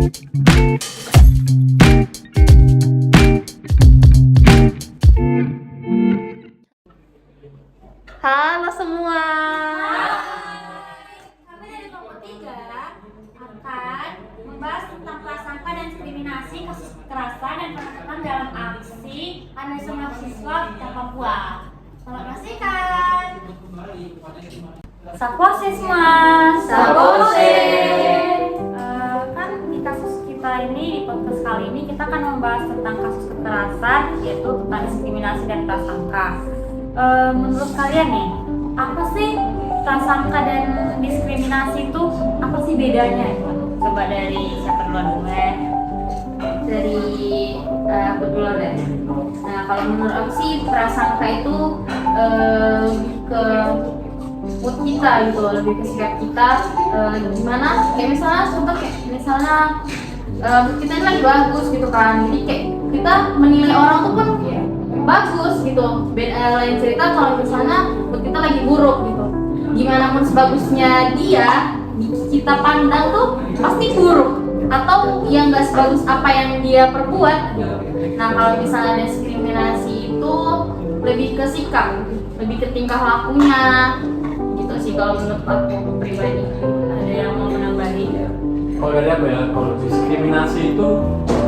Halo semua. Kami dari kelompok 3 akan membahas tentang prasangka dan diskriminasi, kasus kekerasan dan penangkapan dalam aksi analisis mahasiswa di Papua. Selamat menyaksikan. Sapose semua. Sapose. Kan di kasus kita ini, di podcast kali ini kita akan membahas tentang kasus kekerasan, yaitu tentang diskriminasi dan prasangka. Menurut kalian nih, apa sih prasangka dan diskriminasi itu? Apa sih bedanya? Coba dari siapa duluan gue? Dari aku duluan deh. Nah, kalau menurut aku sih prasangka itu ke mood kita gitu, lebih ke sikap kita, gimana? Kayak misalnya contoh kayak misalnya mood kita ini lagi bagus gitu kan, jadi kayak kita menilai orang tuh pun bagus gitu. Beda lain cerita kalau misalnya mood kita lagi buruk gitu, gimana pun sebagusnya dia, kita pandang tuh pasti buruk atau yang nggak sebagus apa yang dia perbuat gitu. Nah, kalau misalnya diskriminasi itu lebih ke sikap, lebih ke tingkah lakunya gitu sih kalau menurut aku pribadi. Ada yang mau menambahi? Kalau dari apa ya, kalau diskriminasi itu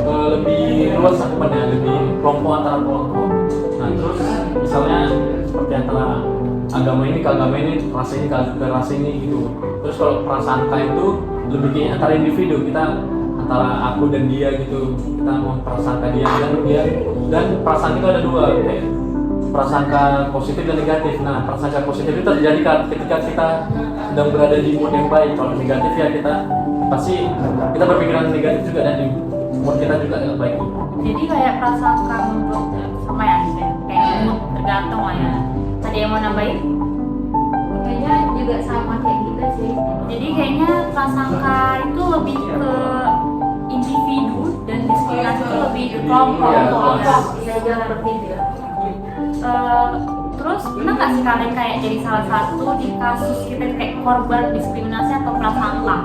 lebih luas cakupannya, lebih kelompok antara kelompok. Nah terus misalnya seperti antara agama ini ke agama ini, ras ini ke ras ini gitu. Terus kalau prasangka itu lebih kayak antara individu, kita antara aku dan dia gitu, kita mau prasangka dia dan prasangka itu ada dua, kayak prasangka positif dan negatif. Nah prasangka positif itu terjadi ketika kita sedang berada di mood yang baik. Kalau negatif ya kita pasti kita berpikiran negatif juga, dan di mood kita juga nggak baik. Jadi kayak prasangka menurut sama ya, kayak mood tergantung lah ya. Ada yang mau nambahin? Kayaknya juga sama kayak kita sih. Jadi kayaknya prasangka itu lebih ke individu dan diskriminasi itu lebih ke kelompok. Iya, Kelompok. Bisa aja seperti itu. Terus pernah nggak sih kalian kayak jadi salah satu di kasus kita kayak korban diskriminasi atau prasangka?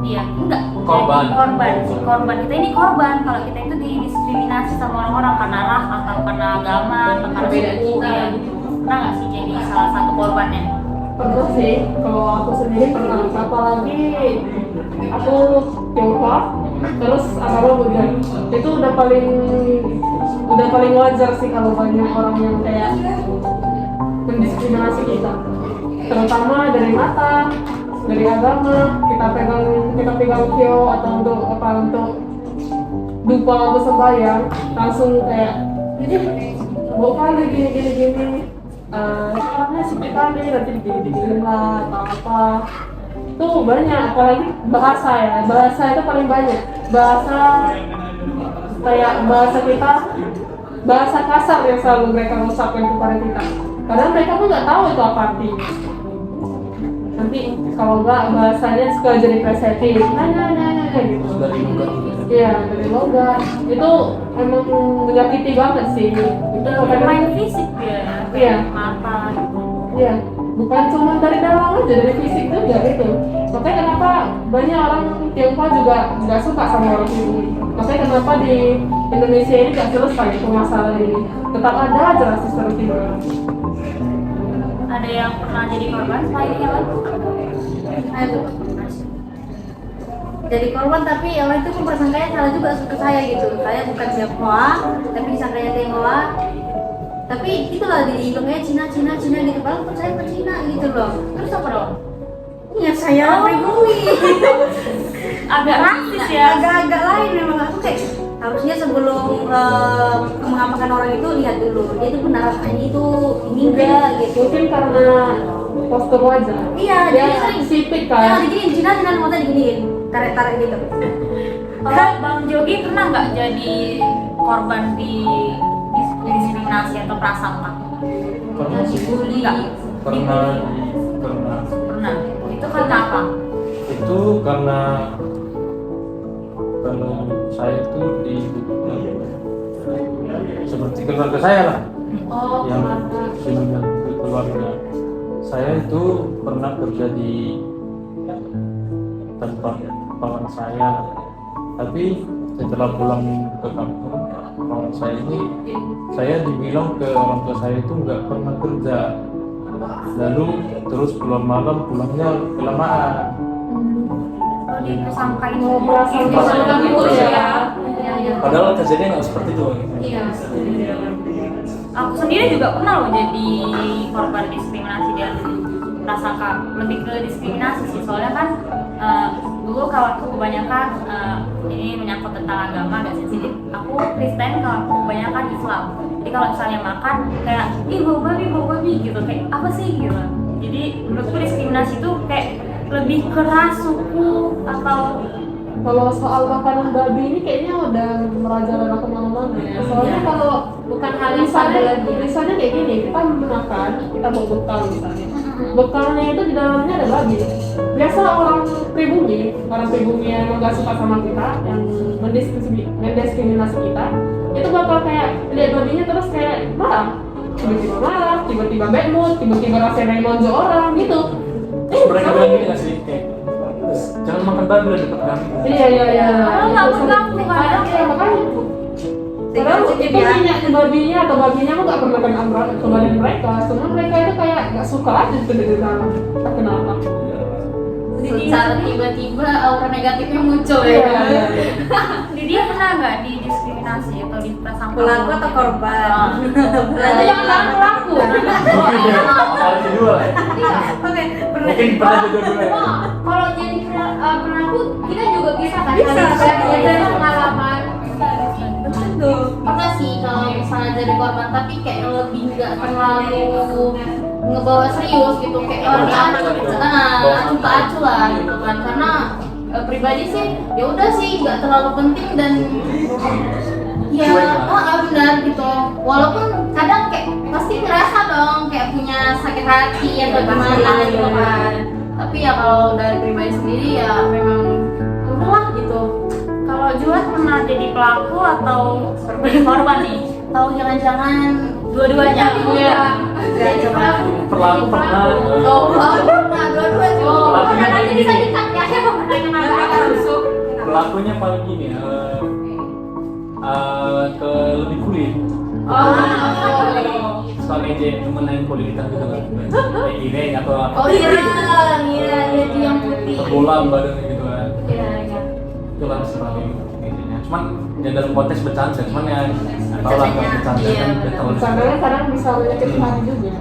Iya, enggak. Korban. Jadi korban. Si korban kita ini korban kalau kita itu didiskriminasi sama orang-orang karena ras atau karena agama atau karena Perbedaan suku kita. ya gitu. Pernah nggak sih jadi salah satu korbannya? Pernah sih, kalau aku sendiri pernah, apalagi aku Tionghoa, terus agama Buddha. Itu udah paling wajar sih kalau banyak orang yang kayak mendiskriminasi kita, terutama dari mata, dari agama. Kita pegang kyo atau untuk dupa untuk sembahyang, langsung kayak jadi bawa kali gini. Karena sipit kali nanti digini lah atau apa. Tuh banyak, apalagi bahasa itu paling banyak. Bahasa kita, bahasa kasar yang selalu mereka ucapkan kepada kita, karena mereka pun nggak tahu itu apa artinya. Nanti kalau nggak bahasanya suka jadi presetif, nanya gitu. Dari logat. Iya, dari logat itu emang menyakiti banget sih. Itu Main fisik dia, Iya. mata gitu. Iya, bukan cuma dari dalam aja, dari fisik juga gitu. Makanya kenapa banyak orang Tionghoa juga nggak suka sama orang ini. Makanya kenapa di Indonesia ini nggak selesai itu masalah ini. Tetap ada aja rasis seperti itu. Ada yang pernah jadi korban selain Ellen? Aduh, jadi korban, tapi orang itu mempersangkanya salah juga ke saya gitu. Saya bukan Tionghoa, tapi disangkanya Tionghoa. Tapi itulah dibilangnya Cina gitu. Padahal pun saya bukan Cina gitu loh. Terus apa dong? Ya saya pribumi. Agak rasis ya. Agak-agak lain memang. Aku kayak harusnya sebelum mengapakan orang itu lihat dulu dia itu benar apa itu ini enggak gitu. Mungkin karena postur wajah. Iya, Dia dia sering sipit ya kan. diginiin Cina mata diginiin, tarik gitu. Kalau Bang Jogi pernah nggak jadi korban di diskriminasi atau prasangka? Pernah sih. Enggak. Pernah. Pernah. Itu karena apa? Itu karena saya itu di seperti keluarga saya lah, yang dengan keluarga saya itu pernah kerja di tempat kawan saya Tapi setelah pulang ke kampung, orang saya ini, saya dibilang ke orang tua saya itu nggak pernah kerja. Lalu terus pulang malam pulangnya kelamaan. Kalau disangkain Oh, merasa gitu disangka gitu ya. Padahal kejadian nggak seperti itu. Iya. Aku sendiri juga pernah loh jadi korban diskriminasi dan prasangka, lebih ke diskriminasi sih, soalnya kan dulu kalau aku kebanyakan ini menyangkut tentang agama agak sensitif. Aku Kristen, kalau aku kebanyakan Islam. Jadi kalau misalnya makan kayak ih bau babi gitu, kayak apa sih gitu. Jadi menurutku diskriminasi itu kayak lebih keras suku atau Kalau soal makanan babi ini kayaknya udah merajalela kemana-mana ya. Soalnya kalau Bukan hal yang sadar lagi. misalnya kayak gini, kita makan, kita bawa bekal misalnya. Bekalnya itu di dalamnya ada babi. Biasa orang pribumi yang nggak suka sama kita, yang mendiskriminasi kita, itu bakal kayak lihat babinya terus kayak marah, tiba-tiba bad mood, tiba-tiba rasanya nonjol orang gitu. Mereka bilang gini nggak sih? Kayak, jangan makan babi lah dekat kami. Iya. Padahal nggak mengganggu kan? Padahal ya makanya. Padahal itu minyaknya babinya atau babinya mah nggak pernah kena ke badan mereka. Cuma mereka itu kayak nggak suka aja gitu di dalam. Tak kenapa. Secara tiba-tiba aura negatifnya muncul Iya. ya. Dia pernah nggak didiskriminasi atau diprasangka? Pelaku atau korban? Berarti jangan bilang pelaku. Hal kedua lah. Oke, pernah. Mungkin pernah juga dulu ya. Oh, kalau jadi pelaku kita juga bisa kan? Bisa. Dari pengalaman. Betul. Pernah sih kalau misalnya jadi korban, tapi kayak lebih nggak terlalu ngebawa serius gitu, kayak acuh ke acuh lah gitu kan, karena pribadi sih ya udah sih nggak terlalu penting dan ya benar gitu, walaupun kadang kayak pasti ngerasa dong kayak punya sakit hati atau gimana gitu kan, tapi ya kalau dari pribadi sendiri ya memang udahlah gitu. Kalau Juan pernah jadi pelaku atau jadi korban nih? Tahu jangan-jangan Dua-duanya. Iya. Jadi pelaku. Pelaku pernah. Oh, pernah dua-dua juga. Pelakunya Nanti paling bisa gini. dikat ya, siapa pertanyaan apa? Pelakunya paling gini. Ke lebih kulit. Soalnya dia cuma naik kulitan gitu kan. Kayak gini atau apa? Oh iya, dia itu yang putih. Terbolam badannya gitu kan. Iya. Itu langsung intinya. Cuman ya dalam konteks bercanda, cuman ya tahu lah kalau bercanda Iya, kan betul. terlalu. Karena kadang bisa menyakiti hati juga.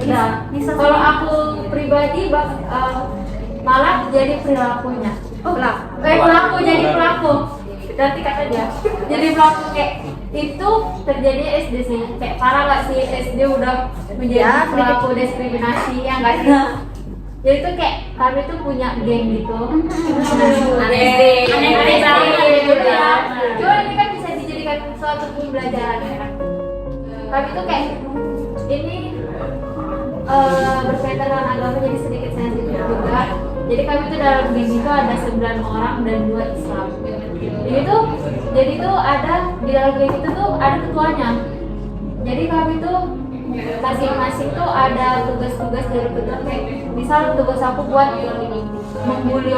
Iya. Kalau aku pribadi malah jadi perilakunya. Pelaku jadi pelaku. Berarti kata dia. Jadi pelaku kayak itu terjadi SD sih. Kayak parah gak sih SD udah menjadi Ya, pelaku diskriminasi ya nggak sih? Jadi tuh kayak kami tuh punya geng gitu. Aneh banget gitu gitu ya. Cuma ini kan bisa dijadikan suatu pembelajaran ya kan. Kami tuh kayak ini berkaitan dengan agama jadi sedikit sensitif juga. Jadi kami tuh dalam geng itu ada 9 orang dan 2 Islam. Jadi tuh ada di dalam geng itu tuh ada ketuanya. Jadi kami tuh masing-masing tuh ada tugas-tugas dari ketua, kayak misal tugas aku buat membuli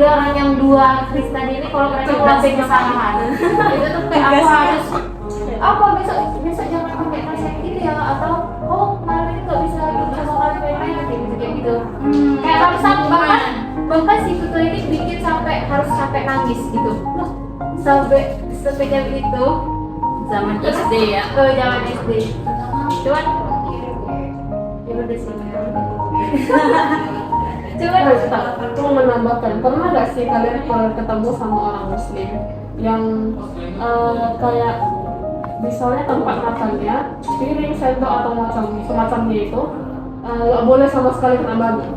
orang yang 2 Kristen ini kalau mereka melakukan kesalahan. Itu tuh kayak aku harus besok jangan pakai tas yang gitu ya, atau malam ini nggak bisa duduk sama kalian main-main kayak gitu. Kayak harus bahkan si ketua ini bikin sampai nangis gitu. Loh, sampai sekejam itu Zaman SD ya. zaman SD. Cuman ya udah sih. Cuman Aku mau menambahkan, pernah nggak sih kalian pernah ketemu sama orang Muslim yang kayak misalnya tempat makannya, piring, sendok atau semacamnya itu nggak boleh sama sekali kena babi.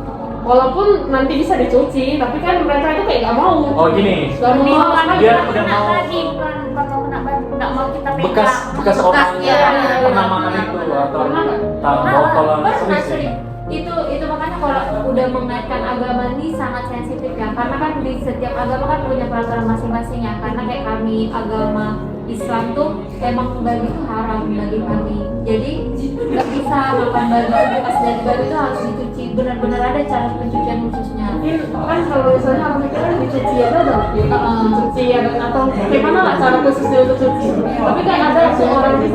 Walaupun nanti bisa dicuci, tapi kan mereka itu kayak nggak mau. Oh gini, Nggak mau karena dia Kena udah mau babi, bukan mau kena babi, nggak mau kita pegang. bekas orang ya, yang pernah makan itu atau Pernah nggak? tahu kalau pernah sering. Itu makanya kalau udah mengaitkan agama ini sangat sensitif ya, karena kan di setiap agama kan punya peraturan masing-masing ya, karena kayak kami agama Islam tuh emang babi itu haram bagi kami. Jadi nggak bisa makan babi bekas dari babi itu harus dicuci. Benar-benar ada cara pencucian khususnya. Mungkin kan kalau misalnya orang mikir kan dicuci aja dong, dicuci atau gimana lah cara khususnya untuk cuci. Tapi kan ada orang yang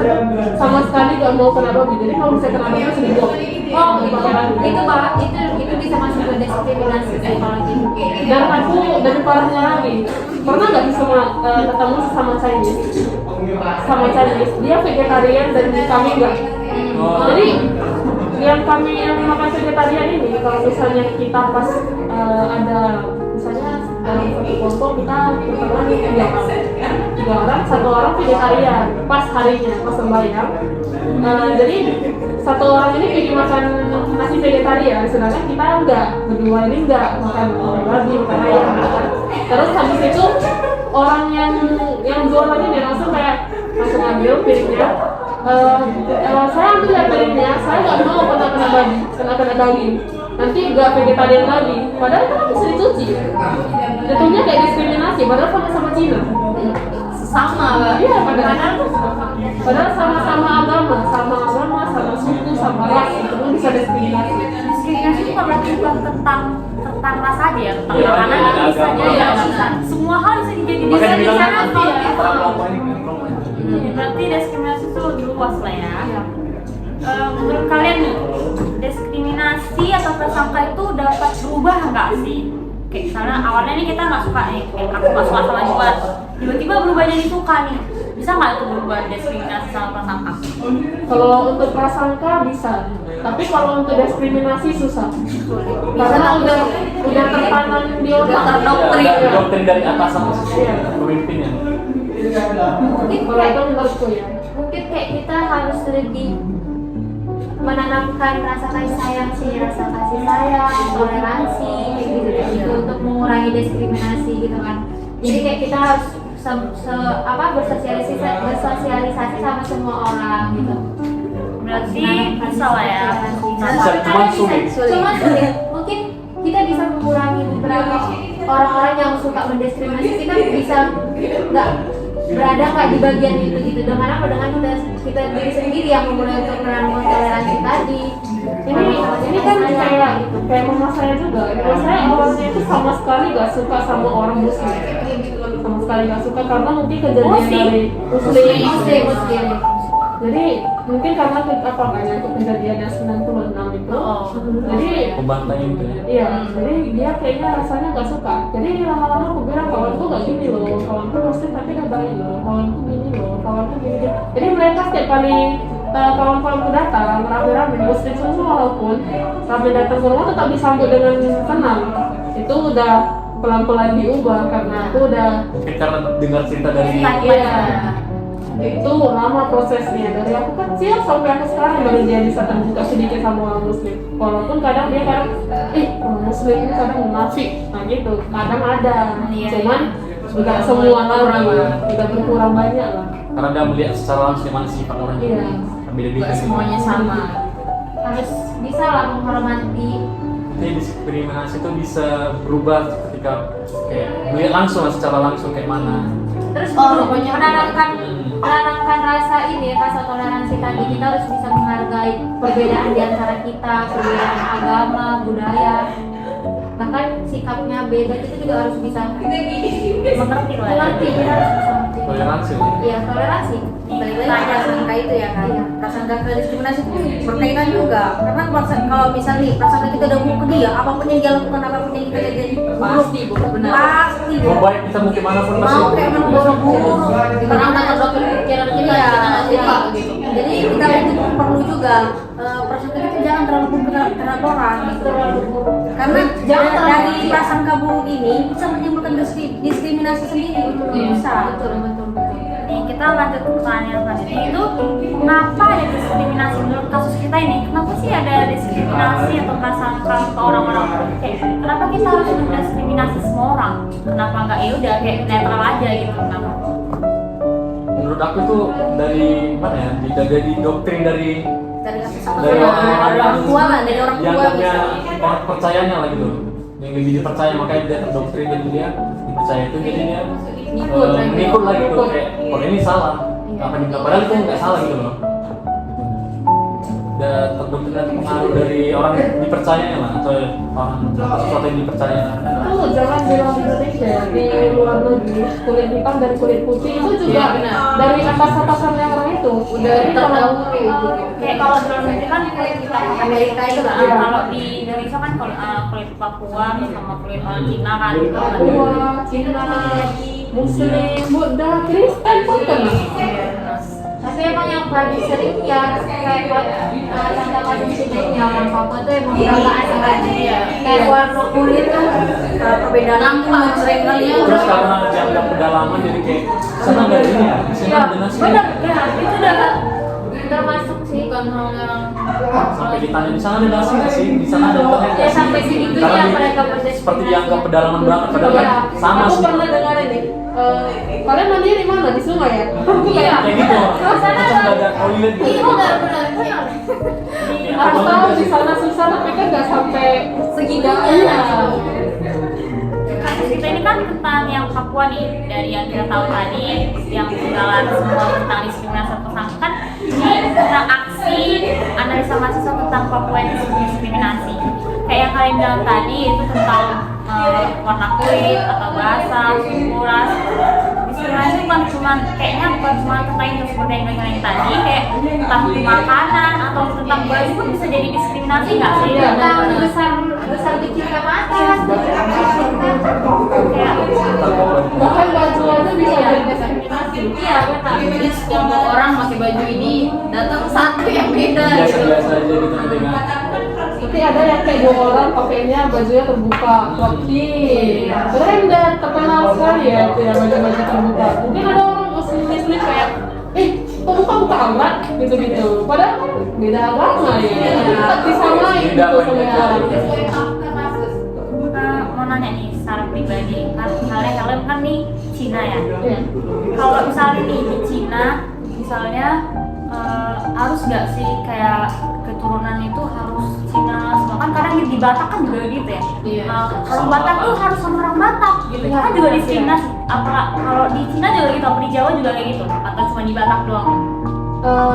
sama sekali nggak mau kena babi. Jadi kalau misalnya kena babi harus dibuang. Oh, itu bisa masuk ke diskriminasi sih kalau gitu. Dan aku dari parahnya lagi pernah nggak sih ketemu sama Chinese dia vegetarian dan kami enggak. Jadi yang kami yang makan vegetarian ini kalau misalnya kita pas ada misalnya dalam satu kelompok kita berteman tiga orang, satu orang vegetarian pas harinya pas sembahyang. Jadi satu orang ini pergi makan nasi vegetarian, sedangkan kita enggak, berdua ini enggak makan babi, makan ayam. Terus habis itu orang yang jualan ini langsung ambil piringnya. Saya ambil ya piringnya, saya nggak mau kena babi, kena daging. Nanti nggak vegetarian lagi. Padahal itu kan bisa dicuci. Jatuhnya kayak diskriminasi, padahal sama-sama Cina. Sama lah. Iya, padahal sama-sama agama, sama suku, sama ras, itu pun bisa diskriminasi. Diskriminasi itu bukan berarti tentang ras aja ya, tentang Iya, makanan ada bisa agama, jadi ada bisa. Semua hal bisa jadi Makanya diskriminasi. dibilang Kalau antara kelompok ini dengan kelompok ini. berarti diskriminasi itu luas lah ya. Menurut kalian nih, diskriminasi atau prasangka itu dapat berubah nggak sih? Kayak misalnya awalnya nih kita nggak suka nih, kayak aku nggak suka sama Juan, tiba-tiba berubah jadi suka nih. Bisa nggak itu berubah diskriminasi sama prasangka? Kalau untuk prasangka bisa, tapi kalau untuk diskriminasi susah. Karena udah tertanam di otak, terdoktrin. Doktrin dari atasan pemimpinnya. Mungkin Kalau itu menurutku ya. mungkin kayak kita harus lebih menanamkan rasa kasih sayang, toleransi gitu untuk mengurangi diskriminasi gitu kan. Jadi kayak kita harus bersosialisasi sama semua orang gitu. Berarti bisa lah ya. Bisa, cuman sulit. Cuma sulit. Mungkin kita bisa mengurangi beberapa orang-orang yang suka mendiskriminasi. Kita bisa nggak berada di bagian itu gitu. Dengan apa? Dengan kita diri sendiri yang memulai untuk menanamkan toleransi tadi. Ini kan kayak mama saya juga. Mama saya awalnya itu sama sekali gak suka sama orang muslim. Sama sekali gak suka karena mungkin kejadian dari muslim. Jadi mungkin karena banyak kejadian yang 96 itu. Jadi Pembantai itu ya. iya, jadi dia kayaknya rasanya gak suka. Jadi lama-lama aku bilang kawanku gak gini loh, kawanku muslim tapi gak baik loh, kawanku gini loh, kawanku gini. Jadi mereka setiap kali kawan-kawanku datang rame-rame muslim semua walaupun rame datang ke rumah tetap disambut dengan senang. Itu udah pelan-pelan diubah karena aku udah Mungkin karena dengar cerita dari itu lama prosesnya dari aku kecil sampai aku sekarang baru dia bisa terbuka sedikit sama orang muslim. Walaupun kadang orang muslim ini kadang munafik, nah gitu. Kadang ada, cuman nggak semua lagi, udah berkurang banyak lah. karena dia melihat secara langsung gimana sifat orang itu. Iya. Beda-beda. Semuanya sama. Harus bisa lah menghormati. Jadi diskriminasi itu bisa berubah ketika kayak melihat langsung secara langsung kayak mana. Terus menanamkan rasa toleransi tadi. Kita harus bisa menghargai perbedaan di antara kita, perbedaan agama, budaya, bahkan sikapnya beda, kita juga harus bisa Mengerti lah ya. kita harus bisa mengerti. Toleransi. Iya, toleransi. Balik lagi ke prasangka itu ya kan, prasangka ke diskriminasi itu berkaitan juga karena kalau misalnya nih prasangka kita udah buruk ke dia, apapun yang dia lakukan, apapun yang kita jadi Pasti, Bu, benar. pasti Mau baik kita mau gimana pun pasti. mau kayak mana buruk Karena udah terdoktrin pikiran kita, Iya, kita nggak suka gitu. jadi kita itu perlu juga prasangka itu jangan terlalu buruk terhadap orang gitu. Karena dari prasangka buruk ini bisa menimbulkan diskriminasi sendiri, bisa. Betul. Nih kita lanjut ke pertanyaan selanjutnya itu kenapa ada diskriminasi menurut kasus kita ini? Kenapa sih ada diskriminasi atau prasangka ke orang-orang? Kayak kenapa kita harus mendiskriminasi semua orang? Kenapa nggak ya udah kayak netral aja gitu? Kenapa? Menurut aku tuh dari mana ya? Dari doktrin dari Dari orang tua lah, dari orang tua dianggapnya bisa. orang percayanya lah gitu. Yang lebih dipercaya makanya dia terdoktrin dan dia percaya itu jadi dia Ngikut lagi tuh kayak oh ini salah apa juga padahal itu nggak salah gitu loh. Udah terpengaruh dari orang dipercayanya lah atau orang sesuatu yang dipercaya. Itu jangan bilang Indonesia, di luar negeri kulit hitam dan kulit putih itu juga dari atas-atasan yang orang itu udah terdahulu itu. Kayak kalau di luar negeri kan kulit kita Amerika itu kan, Iya. kalau di Indonesia kan kulit Papua sama kulit orang Cina kan itu kan. Papua, Cina, Muslim, Buddha, Kristen pun kena. Tapi emang yang paling sering ya kayak buat tanda-tanda di sini yang orang Papua tuh emang agak asing ya. Kayak warna kulit tuh perbedaan lampau sering kali ya. Terus karena dianggap pedalaman jadi kayak sana nggak ada ini ya, sana ada nasi. Benar, ya itu Udah masuk sih kan hal yang Sampai ditanya di sana ada nasi nggak sih, di sana ada internet nggak ya sih? sampai segitunya Karena mereka berdiskriminasi. seperti dianggap pedalaman banget, padahal kan sama Aku sih. pernah dengar ini. Kalian mandi di mana? Di sungai ya? Iya. Kayak gitu, macam nggak ada toilet gitu. Iya benar-benar. Aku tahu di sana susah tapi kan nggak sampai Segitunya. Iya. kasus kita ini kan tentang yang Papua nih, dari yang kita tahu tadi yang segala semua tentang diskriminasi tersangka kan ini tentang aksi analisa mahasiswa tentang Papua yang diskriminasi kayak yang kalian bilang tadi itu tentang warna kulit atau bahasa, suku, ras. Diskriminasi bukan cuma kayaknya bukan cuma tentang itu seperti yang kalian tadi kayak tentang makanan atau tentang baju pun bisa jadi diskriminasi nggak sih? Iya. besar kecil sama atas. Kayak Bahkan baju aja bisa jadi diskriminasi. Iya benar. Jadi sekelompok orang pakai baju ini datang satu yang beda. Biasa-biasa aja gitu nanti kan. Tapi ada yang kayak 2 orang pakainya bajunya terbuka, kopi. Padahal udah terkenal sekali ya itu ya baju-baju terbuka. Mungkin ada orang muslim kayak, kok buka aurat gitu-gitu. Padahal kan beda agama ya. Tetap disamain gitu sama orang. mau nanya nih secara pribadi kan kalian kan nih Cina ya. Iya. Kalau misalnya nih di Cina misalnya harus nggak sih kayak keturunan itu harus Cina semua kan kadang di Batak kan juga gitu ya. Iya. Orang Batak tuh harus sama orang Batak gitu. Kan juga di Cina apa kalau di Cina juga gitu apa di Jawa juga kayak gitu atau cuma di Batak doang?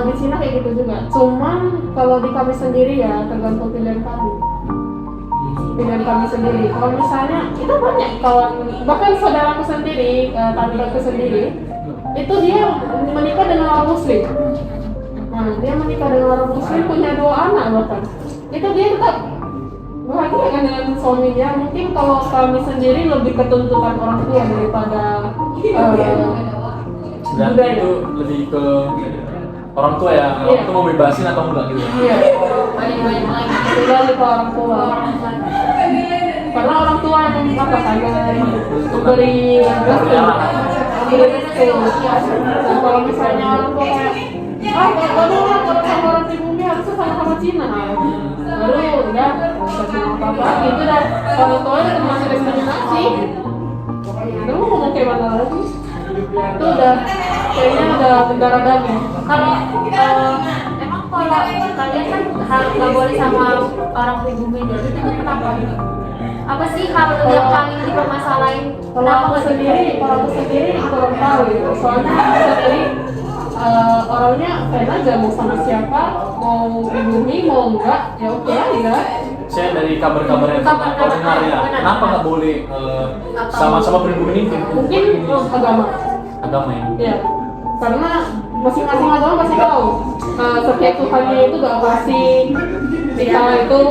Di Cina kayak gitu juga. Cuman kalau di kami sendiri ya tergantung pilihan kami. Pilihan kami sendiri. Kalau misalnya itu banyak kawan, bahkan saudaraku sendiri, tanteku sendiri, itu dia menikah dengan orang Muslim. Nah, dia menikah dengan orang Muslim punya 2 anak bahkan. Itu dia tetap bahagia kan dengan suaminya. Mungkin kalau kami sendiri lebih ketuntutan orang tua daripada Dan budaya. itu lebih ke orang tua ya, orang tua mau bebasin atau enggak gitu. Iya. Banyak-banyak lagi. Kembali ke orang tua. Karena orang tua yang apa kan memberi restu. Dan kalau misalnya orang tua kayak baru lah orang sama orang pribumi harusnya sama-sama Cina. Baru udah nggak cuma apa-apa gitu dah. Orang tua udah termasuk diskriminasi. Lu mau ngomong kayak mana lagi? Itu udah kayaknya udah berdarah daging. Kalau emang kalau kalian kan nggak boleh sama orang pribumi jadi itu kenapa? Apa sih hal yang paling dipermasalahin? Kalau aku sendiri kurang tahu gitu. Soalnya aku sendiri orangnya fan aja mau sama siapa, mau pribumi mau enggak, ya oke aja. Saya dari kabar-kabar yang pernah kau dengar ya, kenapa nggak boleh sama-sama pribumi ini? Mungkin agama, Agama ya. ya. Karena masing-masing agama pasti tahu setiap Tuhannya itu gak kasih kita itu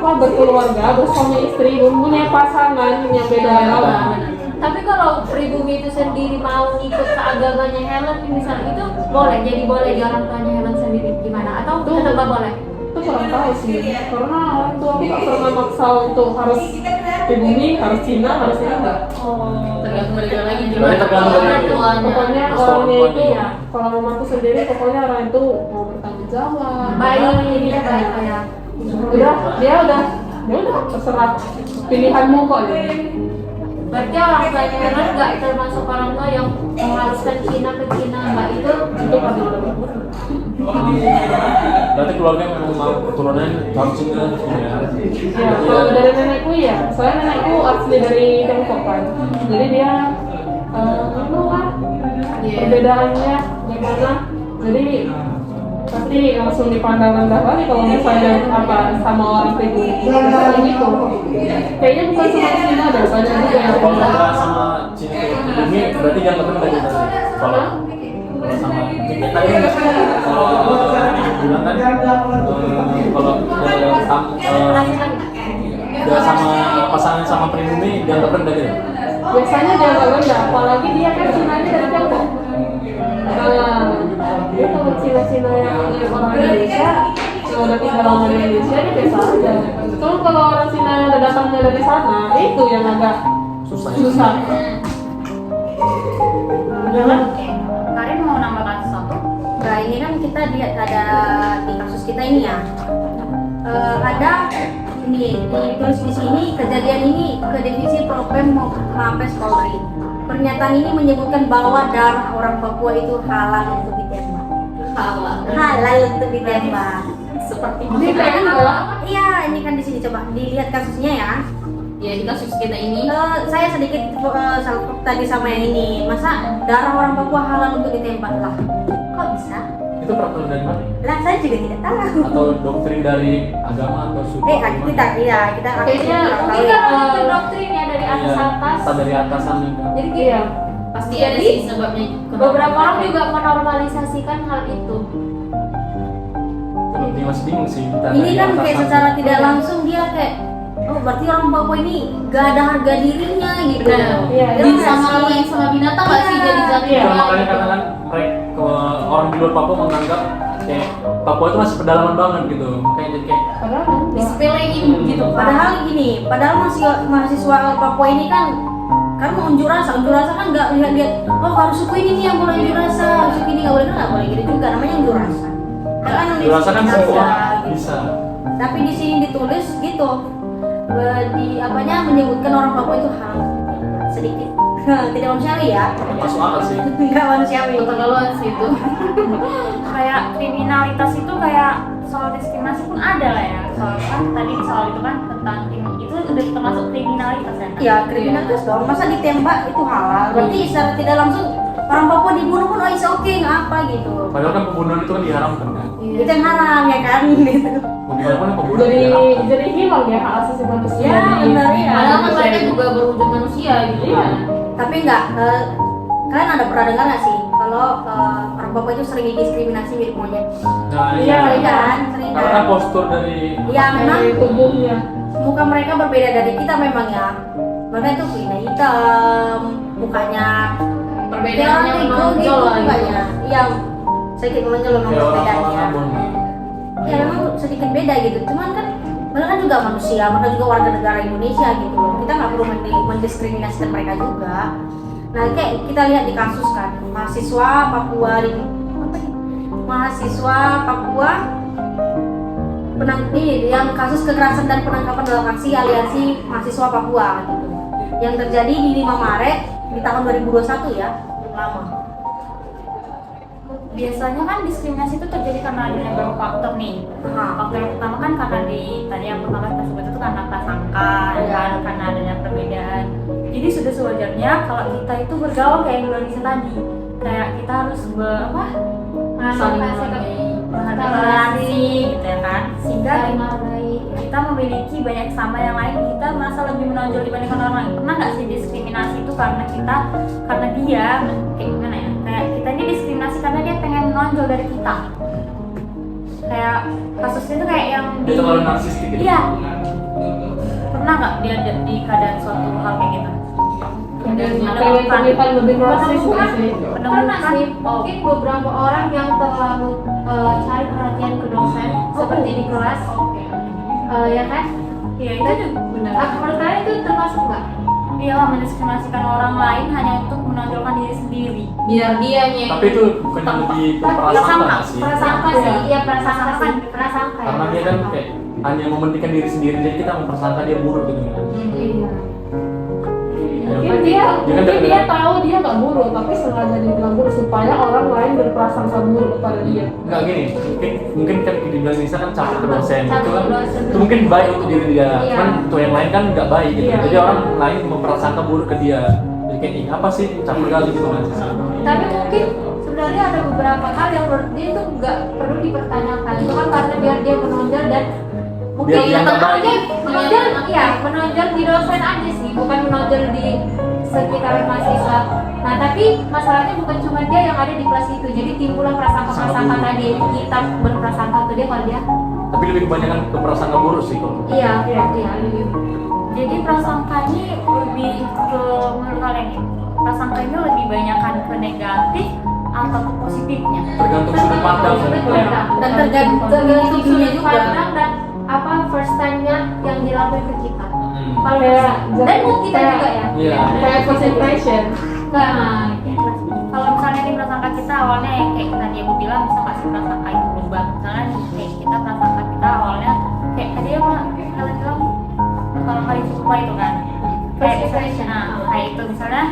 berkeluarga, bersuami istri, mempunyai pasangan yang beda agama. Tapi kalau pribumi itu sendiri mau ngikut ke agamanya Helen misalnya itu boleh, jadi boleh di orang tuanya Helen sendiri gimana? Atau Tuh. tetap nggak boleh? Itu kurang tahu sih, karena orang tua aku gak pernah maksa untuk harus pribumi, harus Cina, harus ini enggak. Tergantung mereka lagi Berarti tergantung dari orang tuanya. Pokoknya Restu orangnya orang itu tuanya. ya, kalau mamaku sendiri pokoknya orang itu mau bertanggung jawab. Baik, ya. baik, baik. Udah terserah pilihanmu kok. Berarti orang tuanya Herman nggak termasuk orang tua yang mengharuskan Cina ke Cina, nggak itu Pasti udah. Berarti keluarga memang mau keturunan harus Cina gitu ya. Ya, kalau dari nenekku ya, soalnya nenekku asli dari Tiongkok kan. Jadi dia luar perbedaannya gimana. Jadi pasti langsung dipandang rendah kali kalau misalnya apa sama orang pribumi gitu. Kayaknya bukan cuma Cina ada banyak juga yang Kalau nggak sama Cina ini berarti jangan ketemu lagi tadi. Kalau sama tadi bilang kan kalau udah sama pasangan sama pribumi jangan rendah gitu. biasanya dia agak rendah, apalagi dia kan Cinanya dari Tiongkok. Dia kalau Cina-Cina yang orang Indonesia, kalau udah tinggal lama di Indonesia dia biasa aja. Cuma kalau orang Cina yang udah datangnya dari sana, itu yang agak susah. Karin mau nambahkan sesuatu? Nah ini kan kita lihat ada di kasus kita ini ya, ada ini ditulis di sini kejadian ini ke divisi Propam Mabes Polri. Pernyataan ini menyebutkan bahwa darah orang Papua itu halal untuk ditembak. Halal untuk ditembak. seperti Ini kayaknya enggak. Iya ini kan di sini coba dilihat kasusnya ya. ya di kasus kita ini. Saya sedikit salpok tadi sama yang ini. Masa darah orang Papua halal untuk ditembak lah? Kok bisa? Itu peraturan dari mana? Lah saya juga tidak tahu. Atau doktrin dari agama atau suku? Kita Kayaknya mungkin karena itu doktrin ya dari atas atas. Kita dari atasan gitu. Jadi Iya. pasti ada sih sebabnya. Beberapa orang juga menormalisasikan hal itu. Ini masih bingung sih. Kita Ini dari kan kayak atasan. secara tidak langsung dia kayak oh berarti orang Papua ini gak ada harga dirinya gitu. Benar. Iya, Dia iya. nggak Sama sih? sama binatang nggak sih Iya. jadi jatuh. Iya. Makanya katakan mereka orang di luar Papua menganggap kayak Papua itu masih pedalaman banget gitu. Kayak jadi kayak Padahal enggak. disepelein gitu. Padahal gini, padahal mahasiswa Papua ini kan mau unjuk rasa kan nggak lihat oh harus suku ini nih yang boleh unjuk rasa, suku ini nggak boleh gitu juga, namanya unjuk rasa. Kan dirasakan bisa, semua gitu. bisa. Tapi di sini ditulis gitu, di apanya menyebutkan orang Papua itu hal sedikit tidak manusiawi ya, Masuk akal sih. nggak manusiawi. Keterlaluan sih itu. Kayak kriminalitas itu kayak soal diskriminasi pun ada lah ya. Soal kan tadi soal itu kan tentang itu udah termasuk kriminalitas kan? Ya kriminalitas dong, masa ditembak itu halal? Berarti secara tidak langsung orang Papua dibunuh pun oh is oke nggak apa gitu. Padahal kan pembunuhan itu kan diharamkan kan. Itu yang haram ya kan gitu. Mau gimana pun pembunuhan Jadi diharamkan. hilang ya hak asasi manusia. Ya, di- benar, ya. Padahal kan mereka juga berwujud manusia gitu. Iya. Tapi enggak, kalian ada pernah dengar nggak sih kalau orang Papua itu sering didiskriminasi mirip monyet? Nah, Iya, Sering kan, sering Karena kan. postur dari Iya memang Dari tubuhnya. muka mereka berbeda dari kita memang ya. Mereka itu kulitnya hitam, mukanya Perbedaannya gitu, menonjol lah gitu. mukanya. Iya, sedikit menonjol memang kayak orang-orang perbedaannya. Ambon. Ya memang sedikit beda gitu, cuman kan mereka kan juga manusia, mereka juga warga negara Indonesia gitu loh. Kita nggak perlu mendiskriminasikan mereka juga. Nah kayak kita lihat di kasus kan, mahasiswa Papua ini yang kasus kekerasan dan penangkapan dalam aksi aliansi mahasiswa Papua gitu, yang terjadi di 5 Maret di tahun 2021 ya, lama. Biasanya kan diskriminasi itu terjadi karena adanya beberapa faktor nih. Faktor yang pertama kan karena tadi yang pertama kita sebut itu karena prasangka, kan karena adanya perbedaan. Jadi sudah sewajarnya kalau kita itu bergaul kayak yang Indonesia tadi, kayak kita harus Saling toleransi gitu ya kan, sehingga saling menghargai. kita memiliki banyak sama yang lain, kita merasa lebih menonjol dibandingkan orang lain. Pernah nggak sih diskriminasi itu karena dia kayak gimana ya, kayak kita ini diskriminasi karena dia pengen menonjol dari kita. Kayak kasusnya itu kayak yang Dia terlalu narsistik gitu. iya, pernah nggak dia di keadaan suatu hal kayak gitu? Pengen terlihat lebih narsis nggak sih? Pernah sih, mungkin beberapa orang yang terlalu cari perhatian ke dosen seperti di kelas, ya kan? Iya itu juga benar. Menurut kalian itu termasuk nggak? Dia mendiskriminasikan orang lain hanya untuk menonjolkan diri sendiri. Biar dianya. Tapi itu bukannya lebih berprasangka Prasangka. nggak sih? Prasangka sih, iya prasangka sih, prasangka ya. Karena dia kan kayak hanya mementingkan diri sendiri, jadi kita mempersangka dia buruk gitu kan. Iya. Mungkin dia kan tahu dia nggak buruk, tapi sengaja dibilang buruk supaya orang lain berprasangka buruk pada dia. Nggak gini, mungkin kan dibilang Nisa kan capek ke dosen Capek itu kan, ke dosen. itu mungkin baik untuk diri dia, Iya. cuman untuk yang lain kan nggak baik gitu. Iya. Jadi orang lain memprasangka buruk ke dia. Jadi kayak "Ih, apa sih capek kali gitu kan Nisa." Tapi mungkin sebenarnya ada beberapa hal yang menurut dia itu nggak perlu dipertanyakan. Itu kan karena biar dia menonjol dan mungkin Biar dia nggak baik. menonjol di dosen aja sih, bukan menonjol di sekitar mahasiswa. Nah tapi masalahnya bukan cuma dia yang ada di kelas itu, jadi timbullah prasangka-prasangka tadi. Kita berprasangka ke dia kalau dia Tapi lebih kebanyakan ke prasangka buruk sih kalau. iya lebih Jadi prasangka ini lebih ke menurut kalian nih, prasangka ini lebih banyakkan ke negatif atau ke positifnya? Tergantung sudut pandang. dan tergantung sudut pandang dan apa first time-nya yang dilakukan ke kita. Kalau Kayak dan mood kita juga ya. Iya. Kayak first impression. Nah, Kalau misalnya di prasangka kita awalnya yang kayak tadi aku bilang, bisa nggak sih prasangka itu berubah? Misalnya kayak kita prasangka kita awalnya kayak tadi apa kalian bilang kalau kali suka itu kan kayak First misalnya, impression. kayak itu misalnya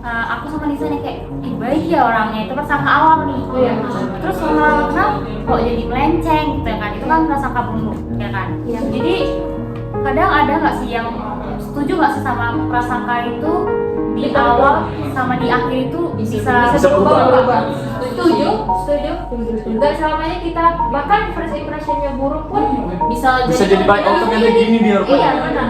aku sama Nisa nih kayak baik ya orangnya, itu prasangka awal nih. Iya. Terus lama-lama kok jadi melenceng gitu ya kan, itu kan prasangka buruk ya kan. Iya. Jadi kadang ada nggak sih yang setuju nggak sih sama prasangka itu di awal sama di akhir itu bisa Bisa berubah. Setuju. Dan selamanya kita bahkan first impressionnya buruk pun bisa Jadi baik, oh ternyata gini dia rupanya. Iya benar,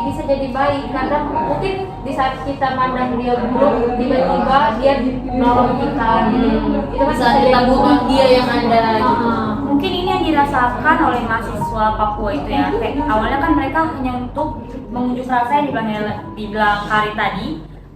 bisa jadi baik karena mungkin di saat kita mandang dia buruk tiba-tiba dia nolong kita gitu. Itu kan Saat kita butuh dia yang ada gitu. mungkin ini yang dirasakan oleh mahasiswa Papua itu ya. Kayak awalnya kan mereka hanya untuk mengunjuk rasa yang dibilang Kari tadi,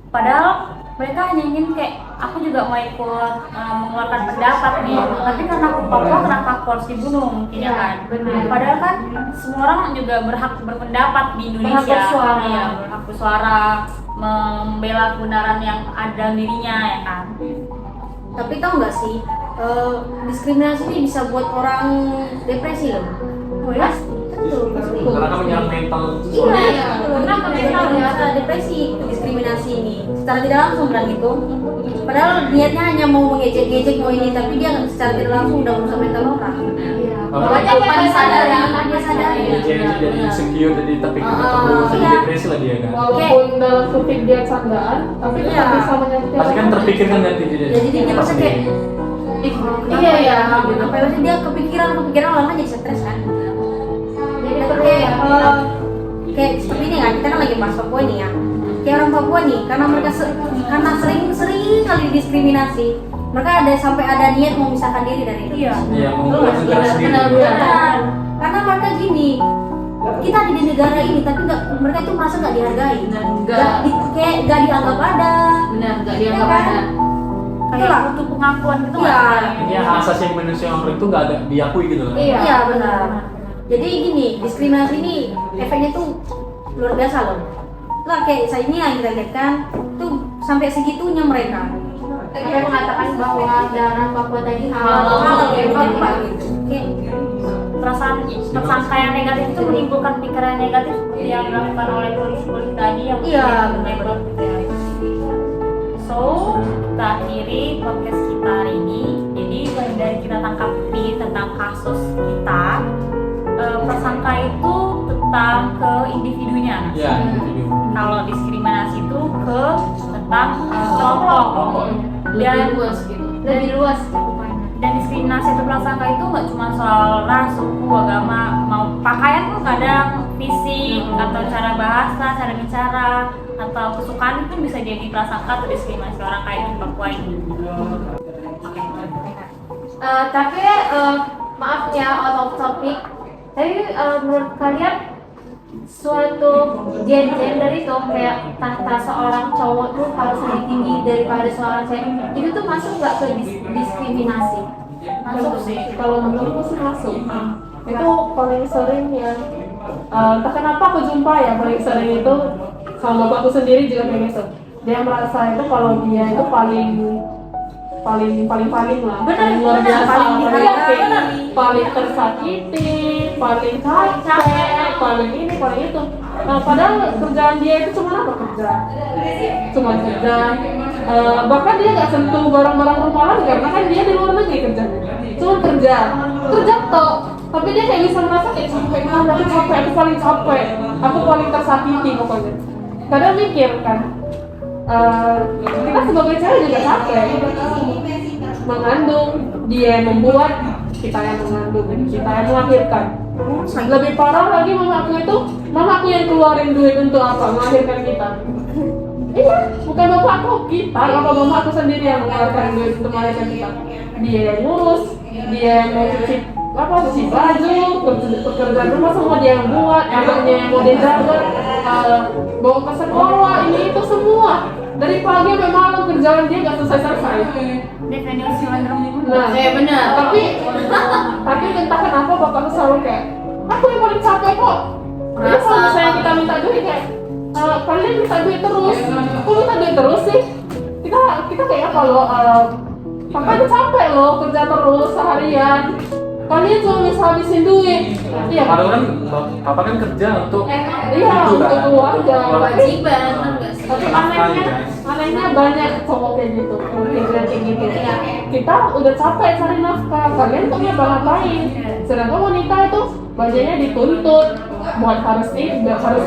padahal mereka hanya ingin kayak aku juga mau ikut mengeluarkan pendapat nih, tapi karena aku Papua kenapa aku harus dibunuh mungkin ya kan. benar. Padahal kan semua orang juga berhak berpendapat di Indonesia. Berhak bersuara. Iya, berhak bersuara, membela kebenaran yang ada dirinya ya kan. Tapi tau nggak sih, diskriminasi ini bisa buat orang depresi loh. Oh ya? Pasti. Karena kan menyerang mental Iya, seseorang. kenapa mental ya depresi diskriminasi ini secara tidak langsung kan gitu. Padahal niatnya hanya mau mengejek-ngejek mau ini, tapi dia secara tidak langsung udah merusak mental orang. Iya. Kalau Makanya tanpa dia disadari, sadari, tanpa disadari. jadi insecure, jadi tapi terus jadi iya. depresi lah dia kan. Walaupun dalam kutip dia candaan, tapi Iya. tetap bisa menyakiti Pasti kan orang. terpikirkan nanti dia. Ya, jadi dia merasa kayak Iya ya. apa ya dia kepikiran lama jadi stres kan. Jadi Dan perlu kayak ya. kayak seperti ini kan, kita kan lagi bahas Papua nih ya. Kayak orang Papua nih, karena mereka karena sering kali diskriminasi, mereka sampai ada niat mau memisahkan diri dari Indonesia. Iya, Betul membuat nggak sih? negara sendiri. Benar. Karena mereka gini, kita ada di negara ini tapi mereka itu merasa nggak dihargai, kayak nggak dianggap ada. Benar, nggak Iya dianggap kan? ada. Kayak Itulah. butuh pengakuan gitu Iya. nggak sih? Ini asasi manusia orang itu nggak ada diakui gitu kan. Iya benar. Jadi gini, diskriminasi ini efeknya tuh luar biasa loh. Lah kayak saya ini yang kita lihat kan, tuh sampai segitunya mereka. Kita mengatakan bahwa darah Papua tadi Halal halal. kayak apa gitu. Kayak Perasaan prasangka yang negatif itu menimbulkan pikiran negatif seperti yang dilakukan oleh polisi tadi yang Iya, benar gitu ya. So, kita akhiri podcast kita hari ini. Jadi dari kita tangkapi tentang kasus kita, prasangka itu tentang ke individunya. Iya, individu. Kalau diskriminasi itu ke tentang kelompok. Lebih luas gitu. Lebih luas cakupannya. Dan diskriminasi atau prasangka itu nggak cuma soal ras, suku, agama, mau pakaian pun kadang fisik atau cara bahasa, cara bicara atau kesukaan itu bisa jadi prasangka atau diskriminasi orang kayak di Papua ini. Tapi maaf ya out of topic. Tapi menurut kalian suatu gender itu kayak tahta seorang cowok tuh harus lebih tinggi daripada seorang cewek, itu tuh masuk nggak ke diskriminasi? Masuk sih. Kalau menurutku sih masuk. Itu paling sering ya. Entah kenapa aku jumpa ya paling sering itu sama bapakku sendiri juga kayak gitu. Dia merasa itu kalau dia itu paling lah. Benar, Paling luar benar, biasa, paling dihargai. paling tersakiti, paling capek, paling ini, paling itu. Padahal kerjaan dia itu cuma apa kerja? Cuma kerja. Bahkan dia nggak sentuh barang-barang rumahan karena kan dia di luar negeri kerjanya. Cuma kerja toh. Tapi dia kayak bisa merasa kayak capek, aku paling capek, aku paling tersakiti pokoknya. Kadang mikir kan, kita sebagai cewek juga capek. Mengandung, dia yang membuat, kita yang mengandung, kita yang melahirkan. Lebih parah lagi mamaku yang keluarin duit untuk apa? Melahirkan kita. Iya, bukan bapak aku, kita, mama aku sendiri yang mengeluarkan duit untuk melahirkan kita. Dia yang ngurus, dia yang mau cuci baju, pekerjaan rumah semua dia yang buat, anaknya yang mau dia jaga, bawa ke sekolah, ini itu semua. Dari pagi sampai malam kerjaan dia nggak selesai. Definisi wanderung. Nah, benar. Tapi entah kenapa bapakku selalu kayak, aku yang paling capek kok. Jadi kalau misalnya kita minta duit kayak, kalian minta duit terus, kok minta duit terus sih? Kita kayak kalau papa itu capek loh kerja terus seharian. Kalian cuma bisa habisin duit. Iya. Padahal kan papa kan kerja untuk Iya, itu untuk kan, keluarga. Kewajiban kan nggak sih? Tapi Nafkahi, kan? anehnya banyak cowok kayak gitu, kayak gitu. Kita udah capek cari nafkah, kalian tuh ngapa-ngapain? Sedangkan wanita itu banyaknya dituntut buat harus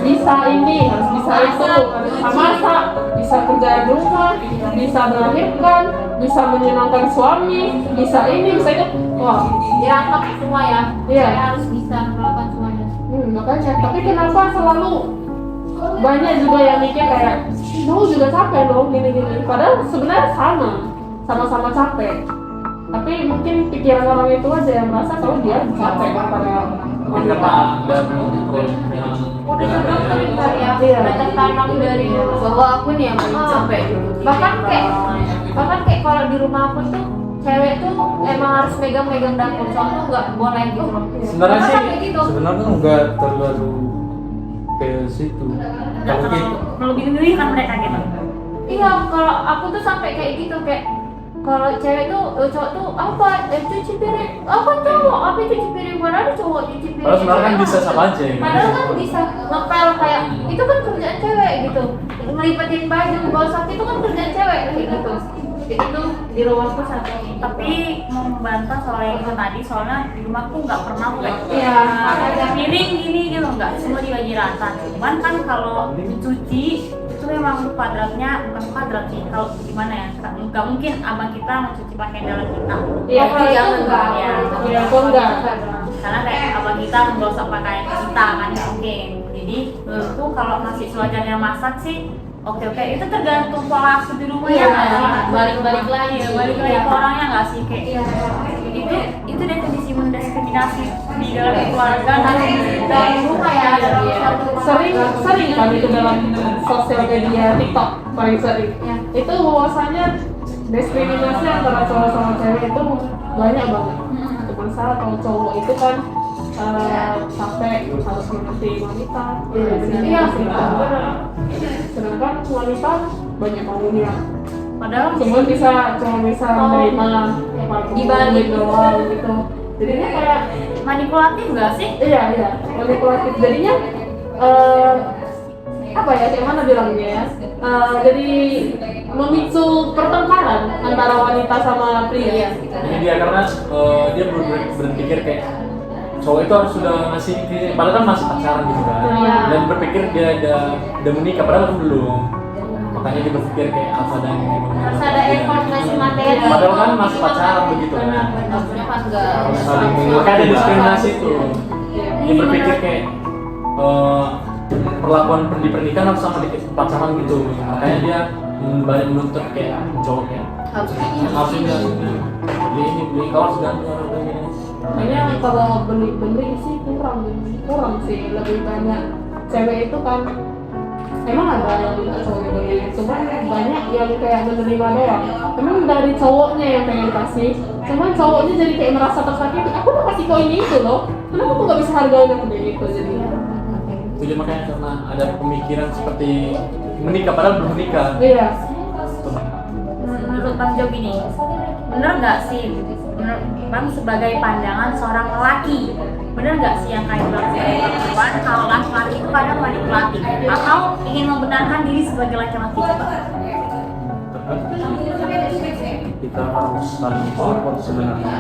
bisa ini, harus bisa itu, harus bisa masak, bisa kerja di rumah, bisa melahirkan, bisa menyenangkan suami, bisa ini, bisa itu. Wah, Dirangkap semua ya. Iya. Saya harus bisa melakukan semuanya. makanya. Tapi kenapa selalu banyak juga yang mikir kayak, kamu juga capek loh, gini-gini. Padahal sebenarnya sama-sama capek. Tapi mungkin pikiran orang itu aja yang merasa kalau dia capek daripada mungkin karena ada yang Udah cenderung sering kali ya, Iya. udah tertanam dari dulu bahwa aku nih yang paling capek. Bahkan kayak kalau di rumah aku tuh cewek tuh emang harus megang dapur, cowok tuh nggak boleh gitu loh. sebenarnya Bahkan sih sampai gitu. sebenarnya nggak terlalu ke situ. Nggak Kalau terlalu gitu melebih-lebih kan mereka gitu. Iya, kalau aku tuh sampai kayak gitu kayak kalau cewek tuh cowok tuh cuci piring, apa cuci piring, mana ada cowok cuci piring. Padahal sebenarnya kan bisa sama aja ya. Padahal kan bisa ngepel kayak itu kan kerjaan cewek gitu, ngelipatin baju, gosok itu kan kerjaan cewek kayak gitu. Itu di rumahku satu. Tapi mau membantah soal yang itu tadi, soalnya di rumahku nggak pernah kayak Iya. ada piring gini gitu, nggak, semua dibagi rata. Cuman kan kalau dicuci itu memang bukan kuadrat sih, kalau gimana ya, nggak mungkin abang kita mencuci pakaian dalam kita. Iya, Kalau itu jangan enggak. Ya, Iya, kok enggak? karena kayak abang kita menggosok pakaian kita kan nggak mungkin. Jadi menurutku kalau masih sewajarnya masak sih oke, itu tergantung pola asuh di rumah ya nggak sih? Balik lagi. Iya, balik lagi ke orangnya nggak sih kayak Iya. itu definisi mendiskriminasi di dalam keluarga dan Dari rumah ya, dari suatu Sering kan itu dalam sosial media TikTok paling sering. Itu bahwasanya diskriminasi antara cowok sama cewek itu banyak banget. Cuma salah kalau cowok itu kan capek harus mengerti wanita. Iya. Sedangkan wanita banyak maunya. padahal Cuma bisa menerima Dibalik. doang gitu. Jadinya kayak manipulatif nggak sih? iya manipulatif. Jadinya apa ya, kayak mana bilangnya ya, jadi memicu pertengkaran antara wanita sama pria. Jadi dia karena dia berpikir kayak cowok itu harus sudah ngasih ini, padahal kan masih pacaran gitu kan. Iya. Dan berpikir dia udah menikah padahal kan belum. Makanya dia berpikir kayak harus ada yang harus ada effort ngasih materi. Padahal kan masih pacaran begitu kan. Benar-benar kan enggak. Saling makanya ada diskriminasi itu. Dia berpikir kayak perlakuan di pernikahan harus sama di pacaran gitu. Makanya dia banyak menuntut kayak cowok ya. Harus ini. Harus ini beli ini beli kaos dan gini. Kayaknya kalau beli sih kurang sih, lebih banyak cewek itu kan emang ada yang minta cowok beli, cuman banyak yang kayak menerima doang. Emang dari cowoknya yang pengen kasih, cuman cowoknya jadi kayak merasa tersakiti. Aku udah kasih kau ini itu loh, kenapa aku nggak bisa hargain aku kayak gitu jadinya? Jadi makanya karena ada pemikiran seperti menikah padahal belum menikah. Iya. Menurut Bang Jo gini, bener nggak sih menurut Bang sebagai pandangan seorang lelaki bener nggak sih yang kayak bilang sebagai perempuan kalau laki-laki itu kadang manipulatif atau ingin membenarkan diri sebagai laki-laki? Coba. Kita harus saling support sebenarnya,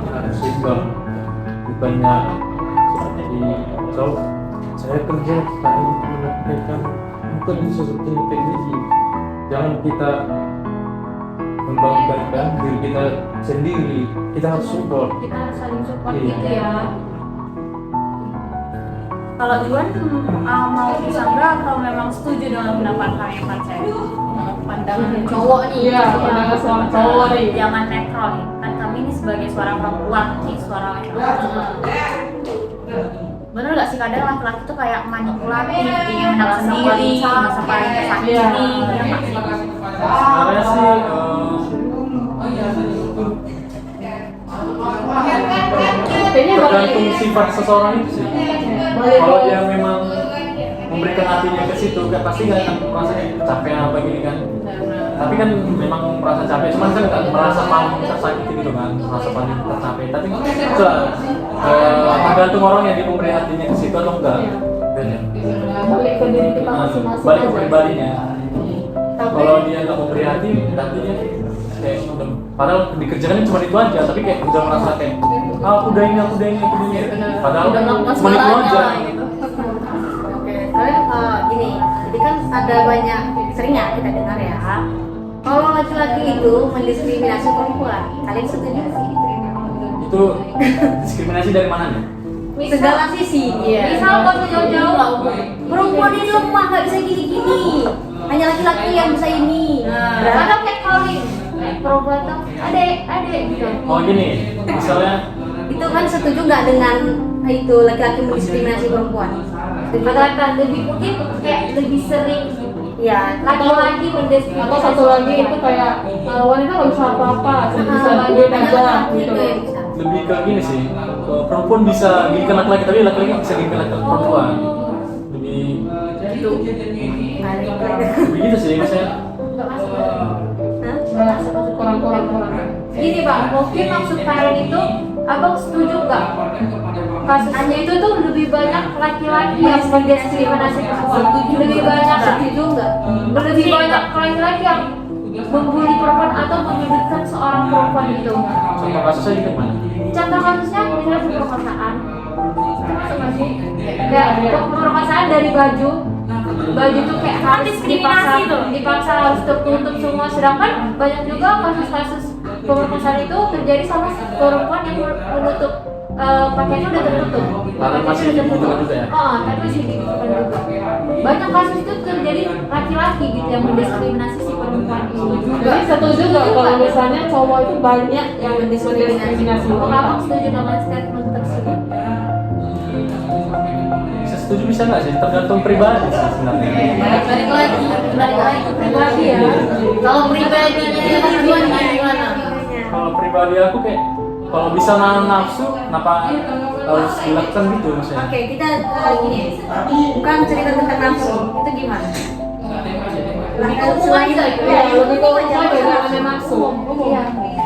harus imbang, bukannya seperti cowok saya kerja saya menafkahi bukan seperti ini. Jangan kita membanggakan diri kita sendiri, kita harus support. Kita harus saling support Iya. gitu ya. Kalau Juan mau disanggah atau memang setuju dengan pendapat kami Pak Cek? Pandangan Cowok nih. Iya, pandangan seorang cowok nih. jangan netral nih. Kan kami ini sebagai suara perempuan, nih suara laki-laki. Bener gak sih kadang laki-laki tuh kayak manipulatif, ingin menang sendiri, merasa paling tersakiti, Iya. ya nggak sih? Sebenarnya sih Kayaknya tergantung sifat seseorang itu sih. Kalau dia memang memberikan hatinya ke situ, kan pasti nggak akan merasa kayak capek apa gini kan. Tapi kan memang merasa capek, cuman kan nggak merasa paling tersakiti gitu kan, merasa paling tercapek. Tapi itu tergantung orang yang dia memberi hatinya ke situ atau enggak. Beda. balik ke diri kita masing-masing Balik ke aja. pribadinya. Tapi Kalau dia nggak memberi hatinya kayak udah, padahal dikerjakan cuma itu aja, tapi kayak udah merasa kayak udah ini. Padahal Udah melakukan cuma itu segalanya aja. lah, gitu. Oke, kalian gini, jadi kan ada banyak seringnya kita dengar ya, kalau laki-laki itu mendiskriminasi perempuan, kalian setuju nggak sih? Itu diskriminasi dari mana nih? Segala sisi. Iya. Misal kalau jauh-jauh, perempuan ini lemah nggak bisa gini-gini, hanya laki-laki yang bisa ini. Kadang kayak calling, perempuan tuh adek gitu. Oh gini, misalnya Itu kan setuju nggak dengan itu laki-laki mendiskriminasi perempuan? Setuju nggak? Kata lebih mungkin kayak lebih sering Ya, laki-laki atau mendiskriminasi satu lagi itu kayak wanita nggak bisa apa-apa, cuma bisa duit aja gitu. yang bisa. lebih ke gini sih, perempuan bisa ginikan laki-laki, tapi laki-laki nggak bisa ginikan perempuan. Lebih gitu. lebih gitu sih maksudnya. Nggak masuk. Hah? Kurang. Gini bang, mungkin maksud kalian itu abang setuju nggak? Kasusnya itu tuh lebih banyak laki-laki yang mendiskriminasi perempuan, lebih banyak Setuju nggak? lebih banyak laki-laki yang membuli perempuan atau menyudutkan seorang perempuan itu. Contoh kasusnya gitu gimana? Contoh kasusnya misalnya pemerkosaan, itu masuk nggak sih? Kayak pemerkosaan dari baju tuh kayak Kan harus diskriminasi tuh. dipaksa harus tertutup semua, sedangkan banyak juga kasus-kasus pemerkosaan itu terjadi sama perempuan yang menutup pakaiannya udah tertutup. Lalu masih dibutuhkan juga ya? Tapi masih dibutuhkan juga. Banyak kasus itu terjadi laki-laki gitu yang mendiskriminasi si perempuan itu. Jadi setuju nggak kalau misalnya cowok itu banyak yang mendiskriminasi Kalau wanita? abang setuju dengan statement tersebut? Bisa setuju bisa nggak sih? Tergantung pribadi sih sebenarnya. Balik lagi ke pribadi ya. Kalau pribadinya Juan gimana? Kalau pribadi aku kayak kalau bisa nahan nafsu, kenapa harus dilakukan gitu maksudnya? Oke, kita gini, bukan cerita tentang nafsu, itu gimana? Selain Ya, lebih ke beda nafsu. Iya.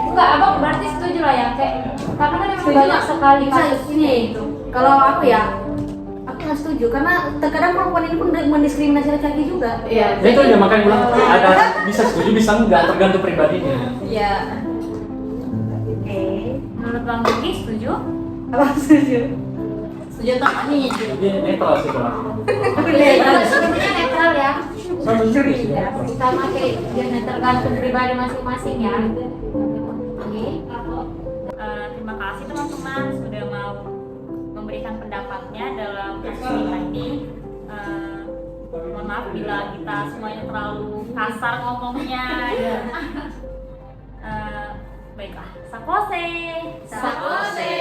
Enggak, abang berarti setuju lah ya kayak karena kan memang banyak sekali kasus ini itu. Kalau aku ya, aku nggak setuju karena terkadang perempuan ini pun mendiskriminasi laki-laki juga. Iya. Ya itu aja makanya bilang ada bisa setuju bisa enggak tergantung pribadinya. Ya. Oke. Menurut Bang Yogi setuju? Apa setuju? Setuju tak nih? Jadi netral sih kalau aku. Sebenarnya netral ya. Sama serius ya. Sama kayak dia tergantung pribadi masing-masing ya. Oke. Terima kasih teman-teman sudah mau memberikan pendapatnya dalam kasus kita ini. Mohon maaf bila kita semuanya terlalu kasar ngomongnya. Baiklah, sakose. Sakose.